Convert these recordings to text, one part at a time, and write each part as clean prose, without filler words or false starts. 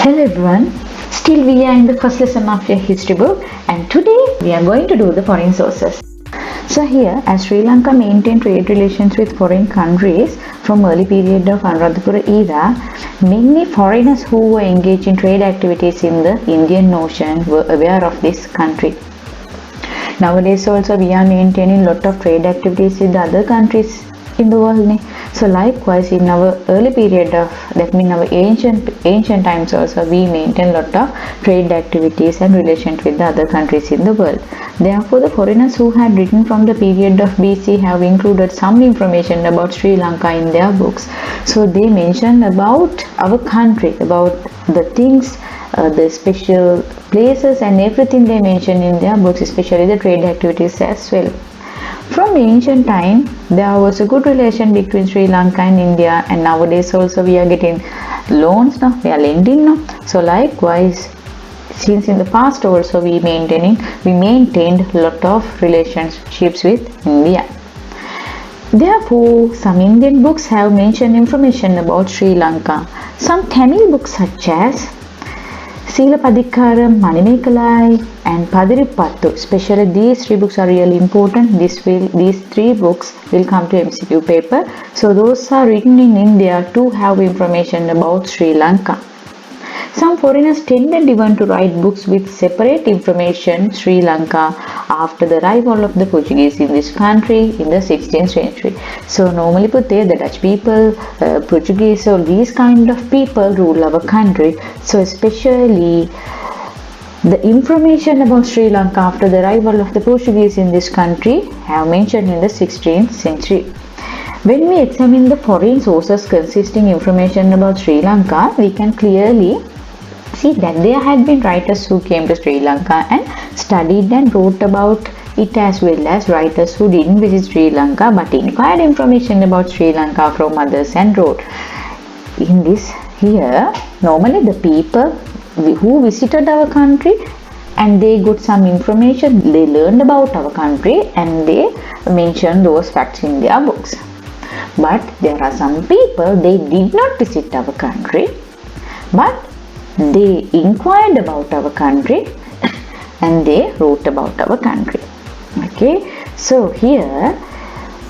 Hello everyone, still we are in the first lesson of your history book and today we are going to do the foreign sources. So here, as Sri Lanka maintained trade relations with foreign countries from early period of Anuradhapura era, many foreigners who were engaged in trade activities in the Indian Ocean were aware of this country. Nowadays also we are maintaining lot of trade activities with the other countries in the world. So likewise in our early period of, that means our ancient times also, we maintain lot of trade activities and relations with the other countries in the world. Therefore the foreigners who had written from the period of BC have included some information about Sri Lanka in their books. So they mentioned about our country, about the things, the special places and everything they mention in their books, especially the trade activities as well. From ancient time, there was a good relation between Sri Lanka and India, and nowadays also we are getting loans now, we are lending now. So likewise, since in the past also we maintained lot of relationships with India. Therefore, some Indian books have mentioned information about Sri Lanka. Some Tamil books such as Silapadikaram, Manimekalai and Padiripattu, especially these three books are really important. These three books will come to MCQ paper. So those are written in India to have information about Sri Lanka. Some foreigners tended even to write books with separate information Sri Lanka after the arrival of the Portuguese in this country in the 16th century. So normally put there, the Dutch people, Portuguese, so these kind of people rule our country. So especially the information about Sri Lanka after the arrival of the Portuguese in this country have mentioned in the 16th century. When we examine the foreign sources consisting information about Sri Lanka, we can clearly see that there had been writers who came to Sri Lanka and studied and wrote about it, as well as writers who didn't visit Sri Lanka but inquired information about Sri Lanka from others and wrote. In this here, normally the people who visited our country and they got some information, they learned about our country and they mentioned those facts in their books. But there are some people, they did not visit our country but they inquired about our country and they wrote about our country. Okay, so here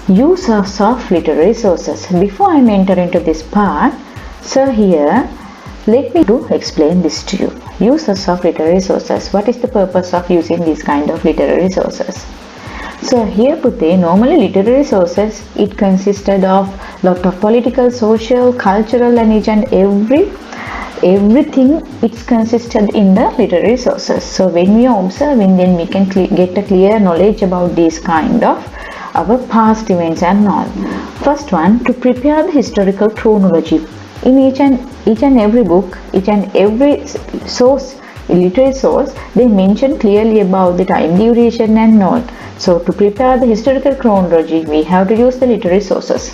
uses of literary sources. Before I enter into this part, so here let me to explain this to you. Uses of literary sources. What is the purpose of using these kind of literary sources? So here Pute, normally literary sources, it consisted of lot of political, social, cultural and each and everything it's consisted in the literary sources. So when we are observing, then we can get a clear knowledge about these kind of our past events and all. First one, to prepare the historical chronology. In each and every book, each and every source, literary source, they mention clearly about the time duration and all. So to prepare the historical chronology, we have to use the literary sources.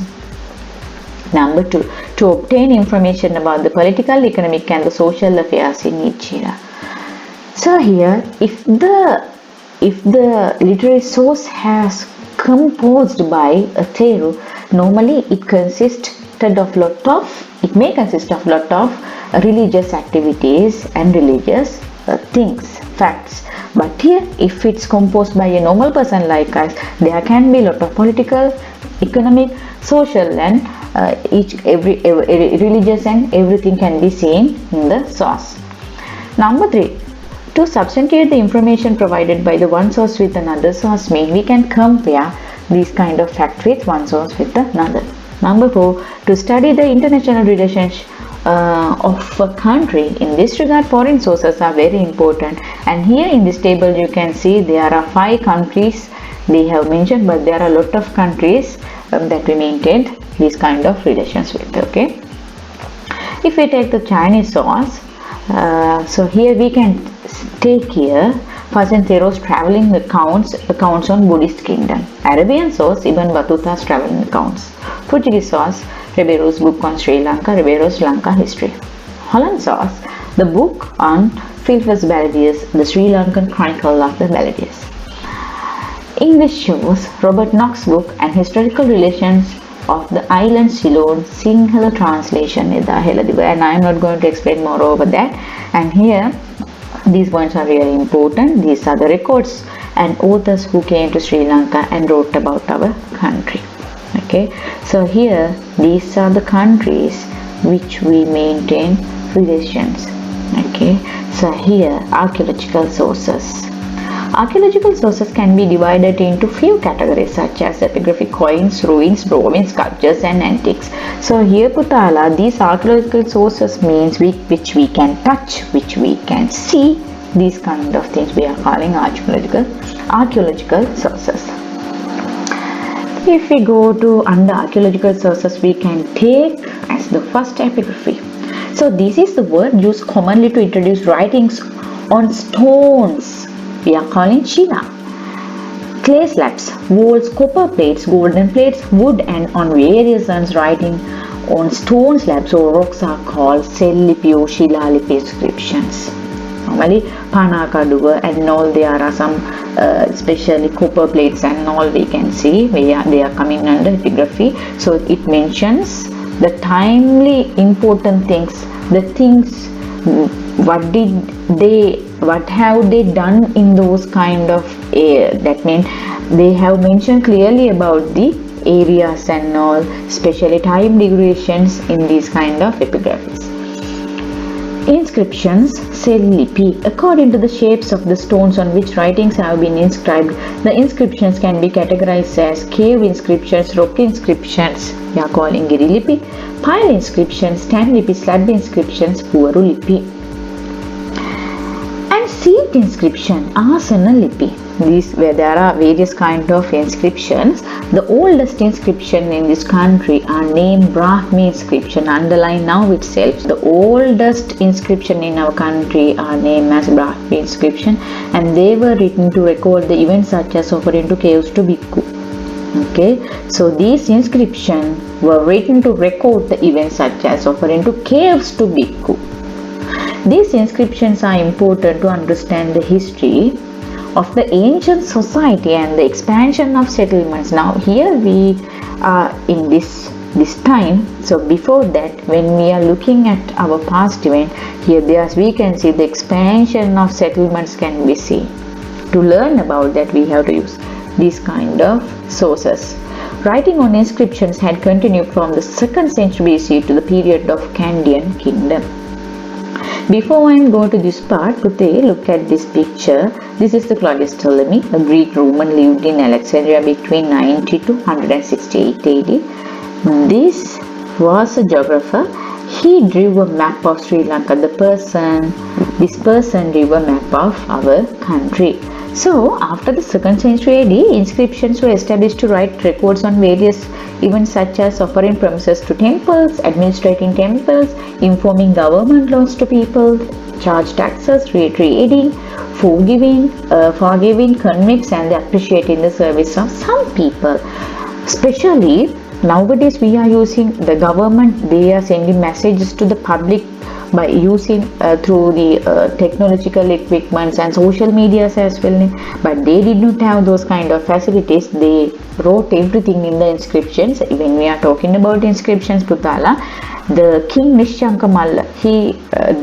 Number 2, to obtain information about the political, economic and the social affairs in each era. So here, if the literary source has composed by a Theru, normally it may consist of lot of religious activities and religious things, facts. But here, if it's composed by a normal person like us, there can be lot of political, economic, social and every religious and everything can be seen in the source. Number 3, to substantiate the information provided by the one source with another source, we can compare these kind of facts with one source with another. Number 4, to study the international relations of a country. In this regard, foreign sources are very important, and here in this table you can see there are 5 countries they have mentioned, but there are a lot of countries that we maintained these kind of relations with. Okay, if we take the Chinese source, so here we can take here Fajan Thero's traveling accounts on Buddhist kingdom. Arabian source, Ibn Battuta's traveling accounts. Portuguese source, Ribeiro's book on Sri Lanka, Ribeiro's Lanka history. Holland source, the book on Philippus Baladius, the Sri Lankan Chronicle of the Baladius. English shows Robert Knox's book and historical relations of the island Ceylon Sinhala translation එදා හෙළදිව, and I am not going to explain more over that. And here these points are really important. These are the records and authors who came to Sri Lanka and wrote about our country. Okay, so here these are the countries which we maintain relations. Okay, so here archaeological sources. Archaeological sources can be divided into few categories such as epigraphic coins, ruins, drawings, sculptures and antiques. So here Putala, these archaeological sources means which we can touch, which we can see. These kind of things we are calling archaeological sources. If we go to under archaeological sources, we can take as the first epigraphy. So this is the word used commonly to introduce writings on stones. We are calling Shila. Clay slabs, walls, copper plates, golden plates, wood, and on various writing on stone slabs or rocks are called Sellipi or Shilalipi inscriptions. Normally, Panakaduva and all, there are some especially copper plates and all we can see they are coming under epigraphy. So it mentions the timely important things, the things, what have they done in those kind of that means they have mentioned clearly about the areas and all, especially time durations in these kind of epigraphies. Inscriptions, Sellipi. According to the shapes of the stones on which writings have been inscribed, the inscriptions can be categorized as cave inscriptions, rock inscriptions, we are calling Girilipi, pile inscriptions, Stanlipi, slab inscriptions, Puvarulipi. And seat inscription, Asana Lipi. These where there are various kind of inscriptions. The oldest inscription in this country are named Brahmi inscription. Underline now itself. The oldest inscription in our country are named as Brahmi inscription, and they were written to record the events such as offering to caves to bhikkhu. Okay, so these inscriptions were written to record the events such as offering to caves to bhikkhu. These inscriptions are important to understand the history of the ancient society and the expansion of settlements. Now here we are in this time. So before that, when we are looking at our past event, here we can see the expansion of settlements can be seen. To learn about that, we have to use these kind of sources. Writing on inscriptions had continued from the 2nd century BC to the period of Kandyan kingdom. Before I go to this part, look at this picture. This is the Claudius Ptolemy, a Greek Roman, lived in Alexandria between 90 to 168 AD. This was a geographer. He drew a map of Sri Lanka. This person drew a map of our country. So, after the 2nd century AD, inscriptions were established to write records on various events such as offering promises to temples, administrating temples, informing government laws to people, charge taxes, reiterating, forgiving convicts, and appreciating the service of some people. Especially nowadays, we are using the government, they are sending messages to the public by using through the technological equipments and social medias as well, but they did not have those kind of facilities. They wrote everything in the inscriptions. When we are talking about inscriptions, Putala, the king Nishanka Malla, he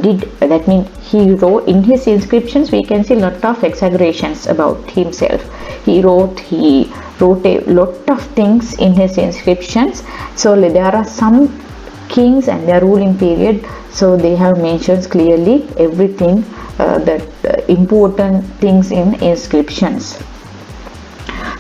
did that means he wrote in his inscriptions, we can see lot of exaggerations about himself. He wrote a lot of things in his inscriptions. So there are some kings and their ruling period, so they have mentioned clearly everything important things in inscriptions.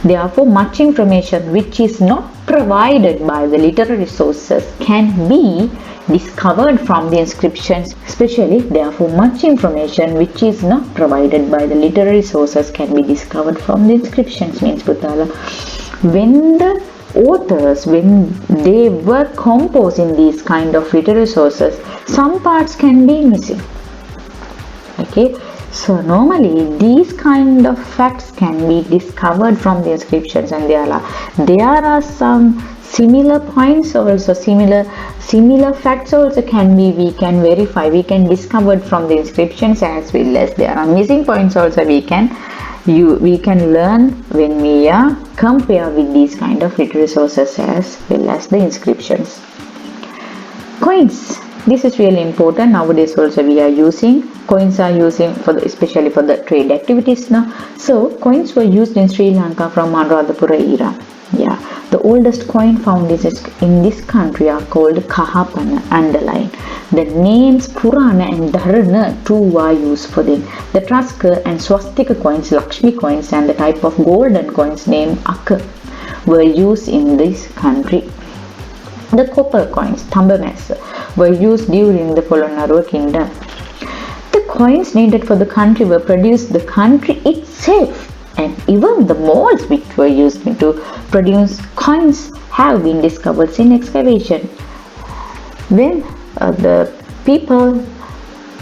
Therefore, much information which is not provided by the literary sources can be discovered from the inscriptions. Especially, therefore, much information which is not provided by the literary sources can be discovered from the inscriptions. Means Putala, when the authors, when they were composing these kind of literary sources, some parts can be missing. Okay, so normally these kind of facts can be discovered from the inscriptions, and there are some similar points also, similar facts also we can verify, we can discover from the inscriptions, as well as there are missing points also we can We can learn when we compare with these kind of literary sources as well as the inscriptions. Coins. This is really important. Nowadays also we are using coins, are using for especially for the trade activities now. So coins were used in Sri Lanka from Anuradhapura era. Yeah, the oldest coin found in this country are called Kahapana, underline. The names Purana and Dharana too are used for them. The Trasker and Swastika coins, Lakshmi coins, and the type of golden coins named Akka were used in this country. The copper coins, Thambamessa, were used during the Polonnaruwa kingdom. The coins needed for the country were produced the country itself, and even the molds which were used to produce coins have been discovered in excavation. When the people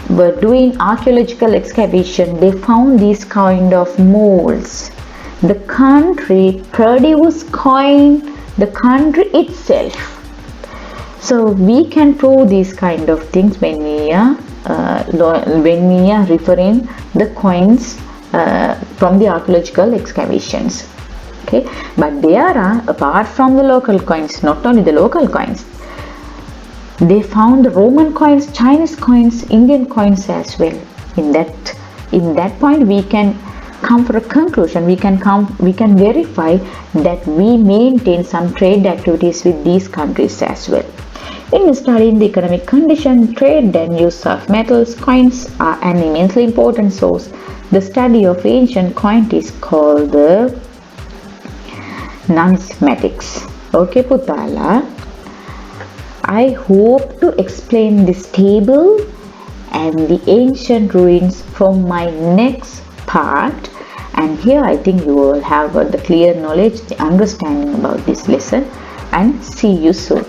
were doing archaeological excavation, they found these kind of molds. The country produced coin, the country itself. So we can prove these kind of things when we are referring the coins from the archaeological excavations. Okay, but there are, apart from the local coins, not only the local coins, they found the Roman coins, Chinese coins, Indian coins as well. In that point, we can come for a conclusion. We can verify that we maintain some trade activities with these countries as well. In studying the economic condition, trade and use of metals, coins are an immensely important source. The study of ancient coins is called the numismatics. Okay, Putala. I hope to explain this table and the ancient ruins from my next part. And here I think you will have the clear knowledge, the understanding about this lesson, and see you soon.